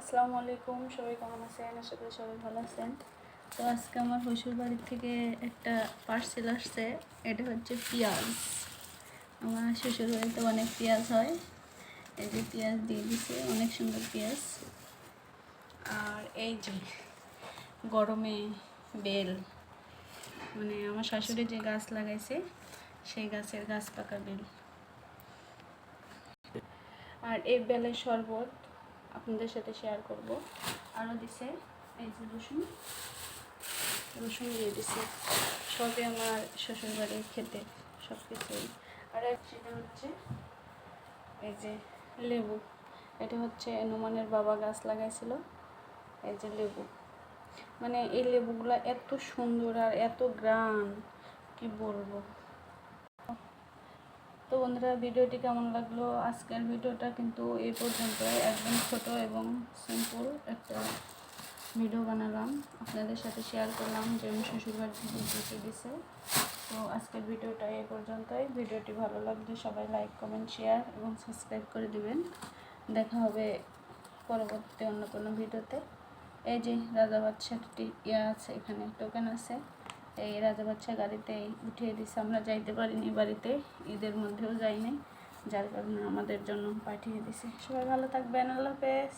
আসসালামু আলাইকুম, সবাই কেমন আছেন? আশা করি সবাই ভালো আছেন। তো আজকে আমার শ্বশুর বাড়ির থেকে একটা পার্সেল আসছে। এটা হচ্ছে পেঁয়াজ। আমার শ্বশুর বাড়িতে অনেক পেঁয়াজ হয়। এই যে পেঁয়াজ দিয়ে দিছে, অনেক সুন্দর পেঁয়াজ। আর এই যে গরমে বেল, মানে আমার শাশুড়ি যে গাছ লাগাইছে সেই গাছের গাছ পাকা বেল। আর এই বেলের শরবত আপনাদের সাথে শেয়ার করব। আরও দিছে এই যে রসুন দিয়ে দিছে। সবই আমার শ্বশুরবাড়ির খেতে সব কিছুই। আর সেটা হচ্ছে এই যে লেবু। এটা হচ্ছে নুমানের বাবা গাছ লাগাইছিল। এই যে লেবু, মানে এই লেবুগুলো এত সুন্দর আর এত গ্রান, কি বলবো। তো বন্ধুরা, ভিডিওটি কেমন লাগলো? আজকের ভিডিওটা কিন্তু এই পর্যন্ত, একদম ছোট এবং সিম্পল একটা ভিডিও বানালাম, আপনাদের সাথে শেয়ার করলাম যে আমি শ্বশুরবাড়ি থেকে ঘুরতে দিছে। তো আজকের ভিডিওটা এই পর্যন্তই। ভিডিওটি ভালো লাগলে সবাই লাইক, কমেন্ট, শেয়ার এবং সাবস্ক্রাইব করে দিবেন। দেখা হবে পরবর্তী অন্য কোনো ভিডিওতে। এই যে রাজা বাদশাহটি আছে, এখানে টোকেন আছে। এই রাজা বাদশাহ গাড়িতে উঠিয়ে দিচ্ছে। আমরা যাইতে পারিনি বাড়িতে, ঈদের মধ্যেও যাইনি, যার কারণে আমাদের জন্য পাঠিয়ে দিছে। সবাই ভালো থাকবেন, আল্লাহ হাফেজ।